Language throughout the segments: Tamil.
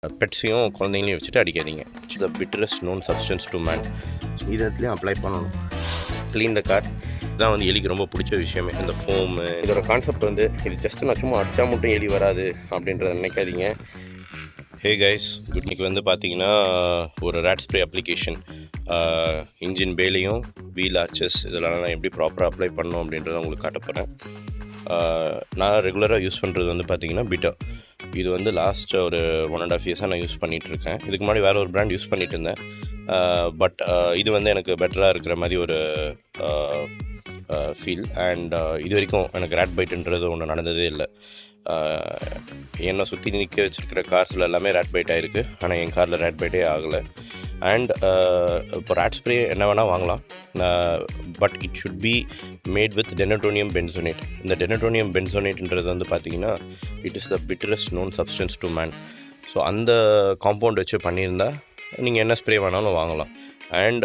பெட்ஸையும் குழந்தைங்களையும் வச்சுட்டு அடிக்காதீங்க. It's the bitterest known substance to man. இது இடத்துலையும் அப்ளை பண்ணணும். க்ளீன் த கார் தான் வந்து எலிக்கு ரொம்ப பிடிச்ச விஷயமே. இந்த ஃபோமு இதோட கான்செப்ட் வந்து இது ஜஸ்ட் நான் சும்மா அடித்தா மட்டும் எலி வராது அப்படின்றத நினைக்காதீங்க. Hey guys, good. இன்னைக்கு வந்து பார்த்தீங்கன்னா ஒரு ரேட் ஸ்ப்ரே அப்ளிகேஷன் இன்ஜின் பேலையும் வீல் ஆச்சஸ் இதெல்லாம் நான் எப்படி ப்ராப்பராக அப்ளை பண்ணணும் அப்படின்றத உங்களுக்கு காட்ட போகிறேன். நான் ரெகுலராக யூஸ் பண்ணுறது வந்து பார்த்தீங்கன்னா பிட்டா. இது வந்து லாஸ்ட் ஒரு 1.5 இயர்ஸாக நான் யூஸ் பண்ணிகிட்ருக்கேன். இதுக்கு முன்னாடி வேறு ஒரு பிராண்ட் யூஸ் பண்ணிகிட்டு இருந்தேன். பட் இது வந்து எனக்கு பெட்டராக இருக்கிற மாதிரி ஒரு ஃபீல். அண்ட் இது வரைக்கும் எனக்கு ரேட் பைட்டுன்றது ஒன்று நடந்ததே இல்லை. என்னை சுற்றி நிற்க வச்சுருக்கிற கார்ஸில் எல்லாமே ரேட் பைட் ஆகிருக்கு. ஆனால் என் காரில் ரேட் பைட்டே ஆகலை. அண்ட் இப்போ ரேட் ஸ்ப்ரே என்ன வேணால் வாங்கலாம், but it should be made with denatonium benzoate. இந்த டெனட்டோனியம் பென்சோனேட்ன்றது வந்து பார்த்திங்கன்னா it is the bitterest known substance to man. So அந்த காம்பவுண்ட் வச்சு பண்ணியிருந்தால் நீங்கள் என்ன ஸ்ப்ரே வேணாலும் வாங்கலாம். And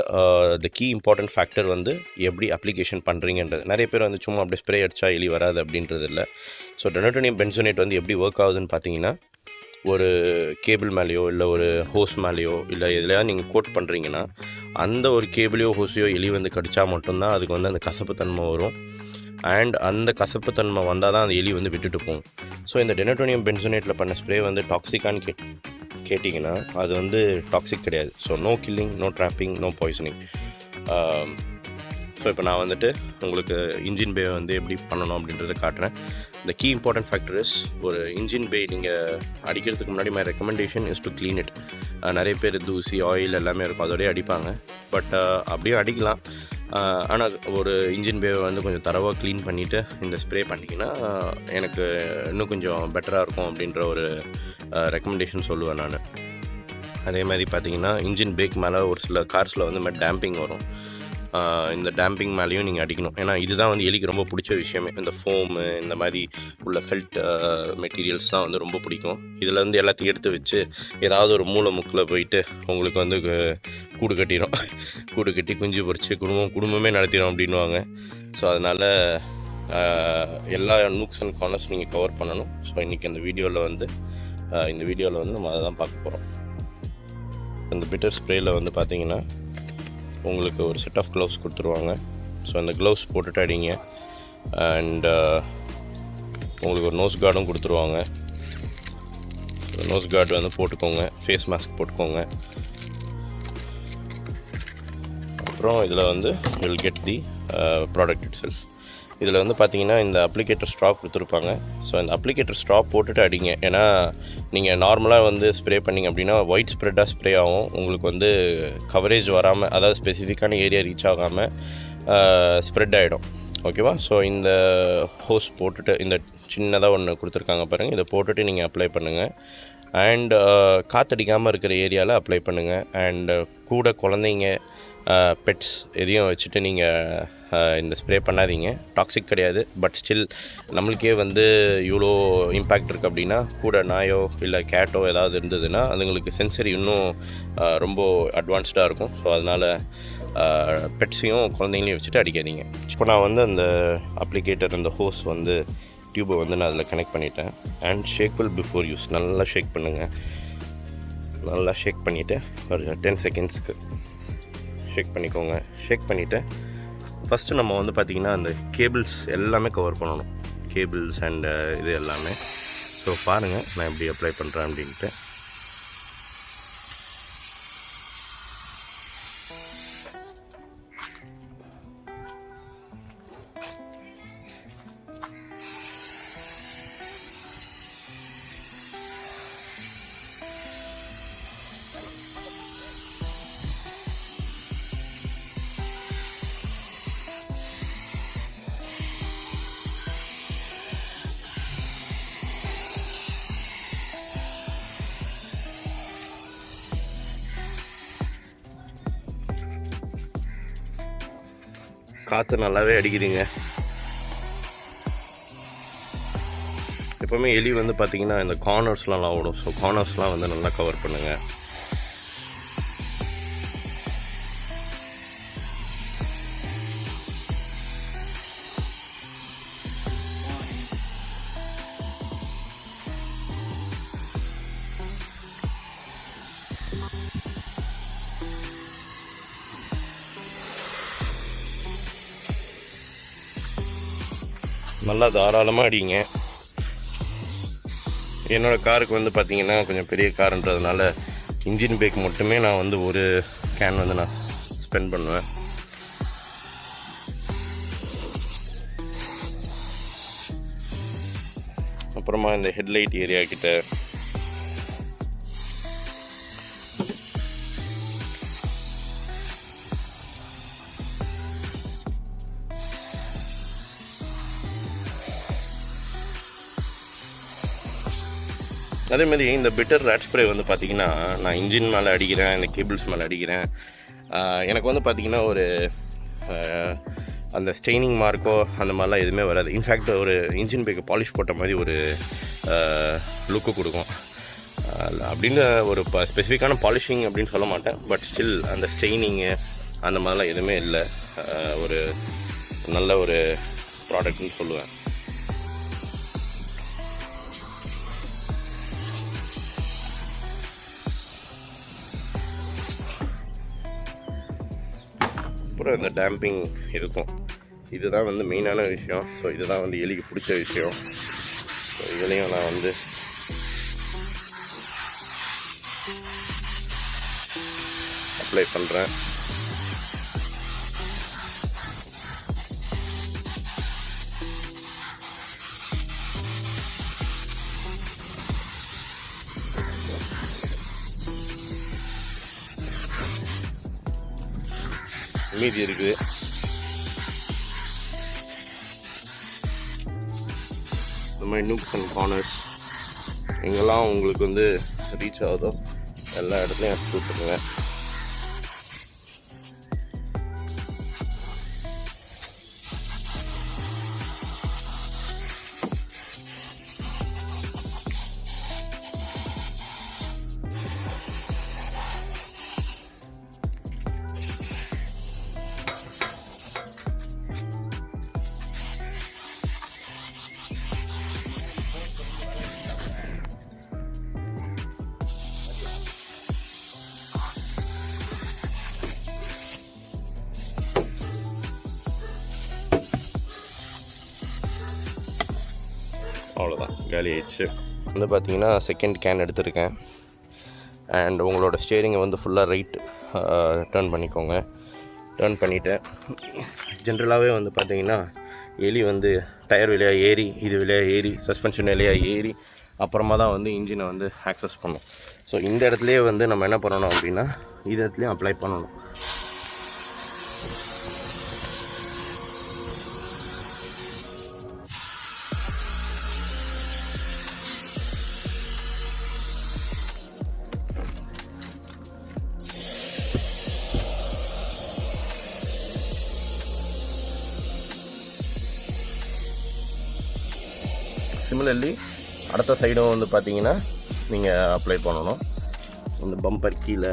the key important factor வந்து எப்படி அப்ளிகேஷன் பண்ணுறீங்கன்றது. நிறைய பேர் வந்து சும்மா அப்படியே ஸ்ப்ரே அடித்தா எலி வராது அப்படின்றது இல்லை. ஸோ டெனட்டோனியம் பென்சோனேட் வந்து எப்படி ஒர்க் ஆகுதுன்னு பார்த்தீங்கன்னா, ஒரு கேபிள் மேலேயோ இல்லை ஒரு ஹோஸ் மேலேயோ இல்லை எதுலையா நீங்கள் கோட் பண்ணுறீங்கன்னா அந்த ஒரு கேபிளையோ ஹோஸையோ எலி வந்து கடித்தா மட்டும்தான் அதுக்கு வந்து அந்த கசப்புத்தன்மை வரும். அண்ட் அந்த கசப்புத்தன்மை வந்தால் தான் அந்த எலி வந்து விட்டுட்டு போகும். ஸோ இந்த டெனட்டோனியம் பென்சோனேட்டில் பண்ண ஸ்ப்ரே வந்து டாக்ஸிக்கான்னு கேட்டிங்கன்னா அது வந்து டாக்ஸிக் கிடையாது. So no killing, no trapping, no poisoning. So இப்போ நான் வந்துட்டு உங்களுக்கு இன்ஜின் பே வந்து எப்படி பண்ணணும் அப்படின்றத காட்டுறேன். இந்த கீ இம்பார்ட்டன்ட் ஃபேக்டர் இஸ், ஒரு இன்ஜின் பே நீங்கள் அடிக்கிறதுக்கு முன்னாடி my recommendation is to clean it. நிறைய பேர் தூசி ஆயில் எல்லாமே இருக்கும், அதோடய அடிப்பாங்க. பட் அப்படியே அடிக்கலாம். ஆனால் ஒரு இன்ஜின் பேவை வந்து கொஞ்சம் தரவாக க்ளீன் பண்ணிவிட்டு இந்த ஸ்ப்ரே பண்ணிங்கன்னா எனக்கு இன்னும் கொஞ்சம் பெட்டராக இருக்கும் அப்படின்ற ஒரு ரெக்கமெண்டேஷன் சொல்லுவேன் நான். அதே மாதிரி பார்த்தீங்கன்னா இன்ஜின் பிரேக் மேலே ஒரு சில கார்ஸில் வந்து மாதிரி டேம்பிங் வரும். இந்த டேம்பிங் மேலேயும் நீங்கள் அடிக்கணும். ஏன்னா இதுதான் வந்து எலிக்கு ரொம்ப பிடிச்ச விஷயமே. இந்த ஃபோமு இந்த மாதிரி உள்ள ஃபெல்ட் மெட்டீரியல்ஸ் தான் வந்து ரொம்ப பிடிக்கும். இதில் வந்து எல்லாத்தையும் எடுத்து வச்சு ஏதாவது ஒரு மூளை முக்கில் போயிட்டு உங்களுக்கு வந்து கூடு கட்டிடும். கூடு கட்டி குஞ்சு பொறிச்சு குடும்பமே நடத்திடும் அப்படின்வாங்க. ஸோ அதனால் எல்லா நூக்ஸ் அண்ட் கார்னர்ஸ் நீங்கள் கவர் பண்ணணும். ஸோ இன்றைக்கி இந்த வீடியோவில் வந்து நம்ம அதை தான் பார்க்க போகிறோம். இந்த பிட்டர் ஸ்ப்ரேயில் வந்து பார்த்திங்கன்னா உங்களுக்கு ஒரு செட் ஆஃப் க்ளவுஸ் கொடுத்துருவாங்க. ஸோ அந்த க்ளவுஸ் போட்டுட்டு அடிங்க. அண்ட் உங்களுக்கு ஒரு நோஸ் கார்டும் கொடுத்துருவாங்க. நோஸ் கார்டு வந்து போட்டுக்கோங்க, ஃபேஸ் மாஸ்க் போட்டுக்கோங்க. அப்புறம் இதில் வந்து you will get the product it self. இதில் வந்து பார்த்திங்கன்னா இந்த அப்ளிகேட்டர் ஸ்ட்ரா கொடுத்துருப்பாங்க. ஸோ இந்த அப்ளிகேட்டர் ஸ்ட்ரா போட்டுட்டு அடிங்க. ஏன்னா நீங்கள் நார்மலாக வந்து ஸ்ப்ரே பண்ணிங்க அப்படின்னா ஒயிட் ஸ்ப்ரெட்டாக ஸ்ப்ரே ஆகும். உங்களுக்கு வந்து கவரேஜ் வராமல், அதாவது ஸ்பெசிஃபிக்கான ஏரியா ரீச் ஆகாமல் ஸ்ப்ரெட் ஆகிடும். ஓகேவா? ஸோ இந்த ஹோஸ் போட்டுட்டு, இந்த சின்னதாக ஒன்று கொடுத்துருக்காங்க பாருங்கள், இதை போட்டுட்டு நீங்கள் அப்ளை பண்ணுங்கள். அண்ட் காற்றடிக்காமல் இருக்கிற ஏரியாவில் அப்ளை பண்ணுங்கள். அண்டு கூட குழந்தைங்க, பெட்ஸ் எதையும் வச்சுட்டு நீங்கள் இந்த ஸ்ப்ரே பண்ணாதீங்க. டாக்ஸிக் கிடையாது. பட் ஸ்டில் நம்மளுக்கே வந்து இவ்வளோ இம்பேக்ட் இருக்குது அப்படின்னா, கூட நாயோ இல்லை கேட்டோ ஏதாவது இருந்ததுன்னா அதுங்களுக்கு சென்சரி இன்னும் ரொம்ப அட்வான்ஸ்டாக இருக்கும். ஸோ அதனால் பெட்ஸையும் குழந்தைங்களையும் வச்சுட்டு அடிக்காதீங்க. இப்போ நான் வந்து அந்த அப்ளிகேட்டர், அந்த ஹோஸ் வந்து டியூபை வந்து நான் அதில் கனெக்ட் பண்ணிட்டேன். And shake well before use. நல்லா ஷேக் பண்ணுங்கள். நல்லா ஷேக் பண்ணிவிட்டு ஒரு 10 செகண்ட்ஸ்க்கு ஷேக் பண்ணிக்கோங்க. ஷேக் பண்ணிவிட்டு ஃபஸ்ட்டு நம்ம வந்து பார்த்திங்கன்னா அந்த கேபிள்ஸ் எல்லாமே கவர் பண்ணணும். கேபிள்ஸ் அண்ட் இது எல்லாமே. ஸோ பாருங்கள் நான் எப்படி அப்ளை பண்ணுறேன் அப்படின்ட்டு. காற்று நல்லாவே அடிக்குதுங்க. எப்போவுமே எலி வந்து பார்த்திங்கன்னா இந்த கார்னர்ஸ்லாம் ஓடும். ஸோ கார்னர்ஸ்லாம் வந்து நல்லா கவர் பண்ணுங்கள். நல்லா தாராளமாக அடிங்க. என்னோடய காருக்கு வந்து பார்த்திங்கன்னா கொஞ்சம் பெரிய காருன்றதுனால இன்ஜின் பேக் மட்டுமே நான் வந்து ஒரு கேன் வந்து நான் ஸ்பெண்ட் பண்ணுவேன். அப்புறமா இந்த ஹெட்லைட் ஏரியா கிட்ட அதே மாதிரி இந்த பிட்டர் ரேட் ஸ்ப்ரே வந்து பார்த்திங்கன்னா நான் இன்ஜின் மேலே அடிக்கிறேன், இந்த கேபிள்ஸ் மேலே அடிக்கிறேன். எனக்கு வந்து பார்த்திங்கன்னா ஒரு அந்த ஸ்டெய்னிங் மார்க்கோ அந்த மாதிரிலாம் எதுவுமே வராது. இன்ஃபேக்ட் ஒரு இன்ஜின் பேக்கு பாலிஷ் போட்ட மாதிரி ஒரு லுக்கு கொடுக்கும். அப்படின்னு ஒரு ஸ்பெசிஃபிக்கான பாலிஷிங் அப்படின்னு சொல்ல மாட்டேன், பட் ஸ்டில் அந்த ஸ்டெய்னிங்கு அந்த மாதிரிலாம் எதுவுமே இல்லை. ஒரு நல்ல ஒரு ப்ராடக்ட்னு சொல்லுவேன். அப்புறம் இந்த டேம்பிங் இருக்கும், இதுதான் வந்து மெயினான விஷயம். ஸோ இதுதான் வந்து எலிக்கு பிடிச்ச விஷயம். ஸோ இதுலேயும் நான் வந்து அப்ளை பண்ணுறேன். மீதி இருக்குது. இந்த மாதிரி நூக்ஸ் அண்ட் கார்னர்ஸ் எங்கெல்லாம் உங்களுக்கு வந்து ரீச் ஆகுதோ எல்லா இடத்துலையும் எடுத்து கொடுத்துருங்க. அவ்வளோதான், காலி ஆயிடுச்சு. வந்து பார்த்தீங்கன்னா செகண்ட் கேன் எடுத்திருக்கேன். அண்ட் உங்களோட ஸ்டியரிங்கை வந்து ஃபுல்லாக ரைட் டர்ன் பண்ணிக்கோங்க. டர்ன் பண்ணிவிட்டு ஜென்ரலாகவே வந்து பார்த்தீங்கன்னா எலி வந்து டயர் வழியாக ஏறி, இது வழியாக ஏறி, சஸ்பென்ஷன் வழியாக ஏறி அப்புறமா தான் வந்து இன்ஜினை வந்து ஆக்சஸ் பண்ணும். ஸோ இந்த இடத்துலையே வந்து நம்ம என்ன பண்ணணும் அப்படின்னா இது இடத்துலையும் அப்ளை பண்ணணும். சிமிலர்லி அடுத்த சைடும் வந்து பார்த்தீங்கன்னா நீங்கள் அப்ளை பண்ணணும். இந்த பம்பர் கீழே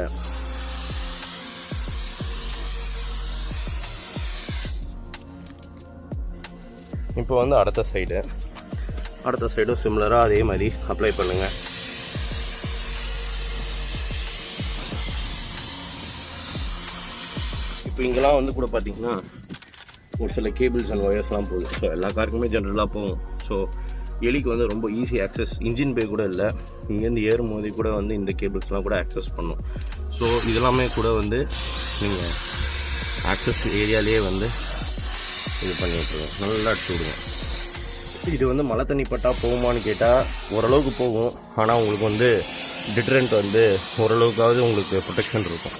இப்போ வந்து அடுத்த சைடும் சிமிலராக அதே மாதிரி அப்ளை பண்ணுங்கள். இப்போ இங்கெல்லாம் வந்து கூட பார்த்தீங்கன்னா ஒரு சில கேபிள்ஸ் அண்ட் ஒயர்ஸ்லாம் போகுது. ஸோ எல்லா காருக்குமே ஜென்ரலாக போகும். ஸோ எலிக்கு வந்து ரொம்ப ஈஸி ஆக்சஸ், இன்ஜின் பே கூட இல்லை, இங்கேருந்து ஏறும் போது கூட வந்து இந்த கேபிள்ஸ்லாம் கூட ஆக்சஸ் பண்ணும். ஸோ இதெல்லாமே கூட வந்து நீங்கள் ஆக்சஸ் ஏரியாலேயே வந்து இது பண்ணி விட்ருங்க, நல்லா அடிச்சு விடுங்க. இது வந்து மழை தண்ணி பட்டால் போகுமான்னு கேட்டால் ஓரளவுக்கு போகும். ஆனால் உங்களுக்கு வந்து டிட்டரண்ட் வந்து ஓரளவுக்காவது உங்களுக்கு ப்ரொடெக்ஷன் இருக்கும்.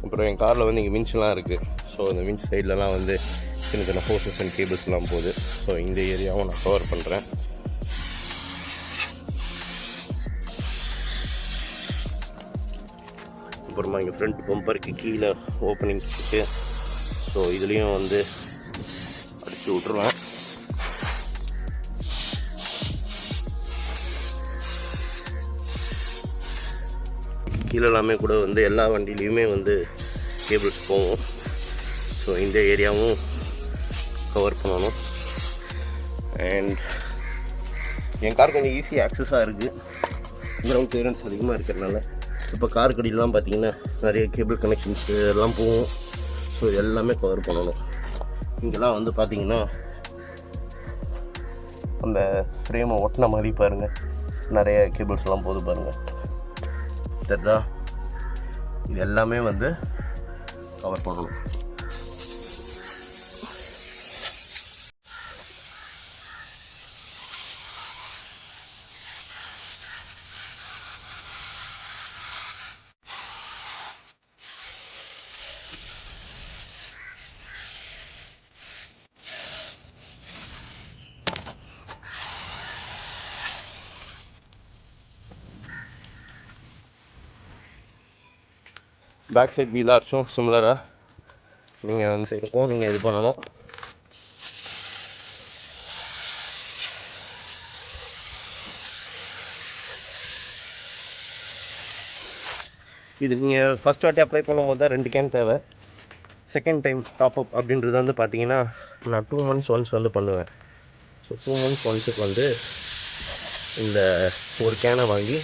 அப்புறம் என் காரில் வந்து இங்கே வின்ச்லாம் இருக்குது. ஸோ இந்த வின்ச் சைட்லலாம் வந்து சின்ன சின்ன ஹோசஸ் அண்ட் கேபிள்ஸ்லாம் போகுது. ஸோ இந்த ஏரியாவும் நான் கவர் பண்ணுறேன். அப்புறமா இங்கே ஃப்ரண்ட் பம்பருக்கு கீழே ஓப்பனிங் இருக்குது. ஸோ இதுலேயும் வந்து அடித்து விட்ருவேன். கீழே எல்லாமே கூட வந்து எல்லா வண்டியிலையுமே வந்து கேபிள்ஸ் போகும். ஸோ இந்த ஏரியாவும் கவர் பண்ணணும். அண்ட் என் கார் கொஞ்சம் ஈஸி ஆக்சஸாக இருக்குது, கிரவுண்ட் கிளியரன்ஸ் அதிகமாக இருக்கிறதுனால. இப்போ கார் கடியிலலாம் பார்த்தீங்கன்னா நிறைய கேபிள் கனெக்ஷன்ஸ் எல்லாம் போகும். ஸோ எல்லாமே கவர் பண்ணணும். இங்கெல்லாம் வந்து பார்த்தீங்கன்னா அந்த ஃப்ரேமை ஒட்டின மாதிரி பாருங்கள், நிறைய கேபிள்ஸ்லாம் போது பாருங்கள். தெரிதா? இது எல்லாமே வந்து கவர் பண்ணணும். பேக் சைட் வீல் ஆர்ச்சும் சிமிலராக நீங்கள் வந்து சைடுக்கும் நீங்கள் இது பண்ணணும். இது நீங்கள் ஃபஸ்ட் வாட்டி அப்ளை பண்ணும்போது தான் 2 கேன் தேவை. செகண்ட் டைம் டாப் அப் அப்படின்றது வந்து பார்த்தீங்கன்னா நான் 2 months ஒன்ஸ் வந்து பண்ணுவேன். ஸோ 2 months ஒன்ஸுக்கு வந்து இந்த ஒரு கேனை வாங்கி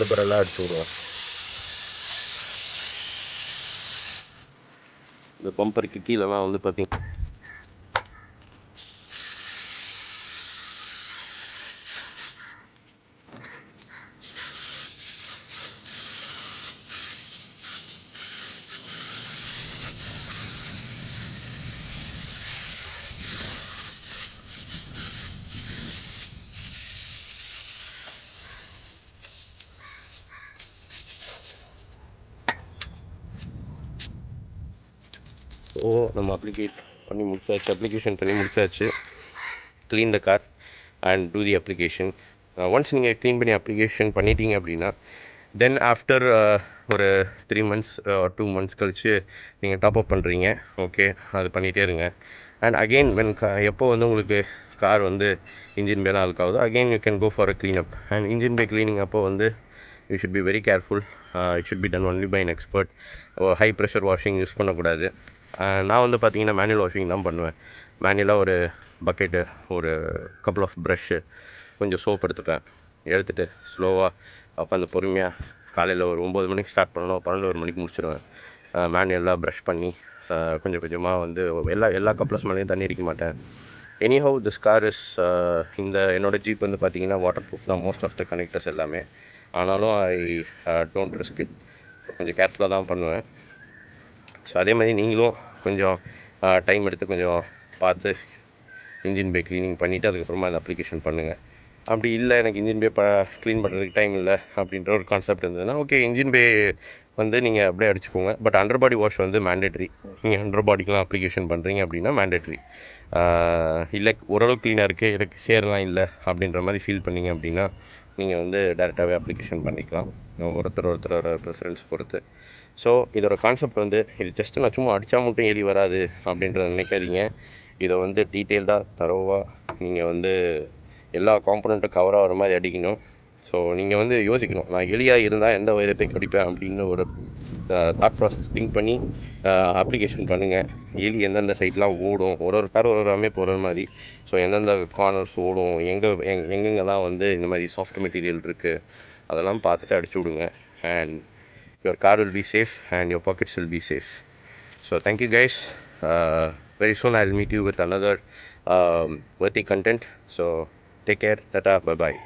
லிபரலாக அடிச்சு விடுவேன். இந்த பம்பருக்கு கீழெல்லாம் வந்து பார்த்தீங்கன்னா நம்ம அப்ளிகேஷன் பண்ணி முடிச்சாச்சு. Clean the car and do the application. Once நீங்கள் க்ளீன் பண்ணி அப்ளிகேஷன் பண்ணிட்டீங்க அப்படின்னா தென் ஆஃப்டர் ஒரு 3 months 2 months கழித்து நீங்கள் டாப் அப் பண்ணுறீங்க. ஓகே, அது பண்ணிகிட்டே இருங்க. அண்ட் அகெயின் எப்போ வந்து உங்களுக்கு கார் வந்து இன்ஜின் பேலாம் அழுக்காகுதோ again you can go for a cleanup. And engine bay cleaning அப்போ வந்து you should be very careful. It should be done only by an expert. High pressure washing use பண்ணக்கூடாது. நான் வந்து பார்த்தீங்கன்னா மேனுவல் வாஷிங் தான் பண்ணுவேன். மேனுவலாக ஒரு பக்கெட்டு, ஒரு கப்புள் ஆஃப் ப்ரஷ்ஷு, கொஞ்சம் சோப் எடுத்துகிட்டு ஸ்லோவாக உட்காந்து பொறுமையாக காலையில் ஒரு 9 மணிக்கு ஸ்டார்ட் பண்ணணும், 11 மணிக்கு முடிச்சிடுவேன். மேனுவலாக ப்ரஷ் பண்ணி கொஞ்சம் கொஞ்சமாக வந்து எல்லா கப்ளஸ் மேலேயும் தண்ணி அடிக்க மாட்டேன். எனிஹவ் திஸ் கார் இஸ் இந்த என்னோடய ஜீப் வந்து பார்த்தீங்கன்னா வாட்டர் ப்ரூஃப் தான் மோஸ்ட் ஆஃப் த கனெக்டர்ஸ் எல்லாமே. ஆனாலும் ஐ டோன்ட் ரிஸ்க் இட். கொஞ்சம் கேர்ஃபுல்லாக தான் பண்ணுவேன். ஸோ அதே மாதிரி நீங்களும் கொஞ்சம் டைம் எடுத்து கொஞ்சம் பார்த்து இன்ஜின் பே க்ளீனிங் பண்ணிவிட்டு அதுக்கப்புறமா அந்த அப்ளிகேஷன் பண்ணுங்கள். அப்படி இல்லை எனக்கு இன்ஜின் பே க்ளீன் பண்ணுறதுக்கு டைம் இல்லை அப்படின்ற ஒரு கான்செப்ட் இருந்ததுன்னா ஓகே, இன்ஜின் பே வந்து நீங்கள் அப்படியே அடிச்சுக்கோங்க. பட் அண்டர் பாடி வாஷ் வந்து மேண்டேட்ரி. நீங்கள் அண்டர் பாடிக்கெலாம் அப்ளிகேஷன் பண்ணுறீங்க அப்படின்னா மேண்டேட்ரி. இல்லை ஓரளவுக்கு க்ளீனாக இருக்குது, எனக்கு சேரலாம் இல்லை அப்படின்ற மாதிரி ஃபீல் பண்ணிங்க அப்படின்னா நீங்கள் வந்து டேரெக்டாகவே அப்ளிகேஷன் பண்ணிக்கலாம். ஒருத்தரோட ப்ரிஃபரன்ஸ் பொறுத்து. ஸோ இதோட கான்செப்ட் வந்து இது ஜஸ்ட்டு நான் சும்மா அடித்தா மட்டும் எலி வராது அப்படின்றத நினைக்காதீங்க. இதை வந்து டீட்டெயில்டாக தரோவாக நீங்கள் வந்து எல்லா காம்பனண்ட்டும் கவர் ஆகிற மாதிரி அடிக்கணும். ஸோ நீங்கள் வந்து யோசிக்கணும், நான் எலியாக இருந்தால் எந்த வைரத்தை கடிப்பேன் அப்படின்னு ஒரு தாட் ப்ராசஸ் திங்க் பண்ணி அப்ளிகேஷன் பண்ணுங்கள். எலி எந்தெந்த சைட்லாம் ஓடும், ஒரு கார் ஒரு அமைப்பு ஒரு மாதிரி. ஸோ எந்தெந்த கார்னர்ஸ் ஓடும், எங்கெங்கெல்லாம் வந்து இந்த மாதிரி சாஃப்ட் மெட்டீரியல் இருக்குது அதெல்லாம் பார்த்துட்டு அடிச்சு விடுங்க. And your car will be safe and your pockets will be safe. So thank you guys. Very soon I'll meet you with another worthy content. So take care. Tata. Bye bye.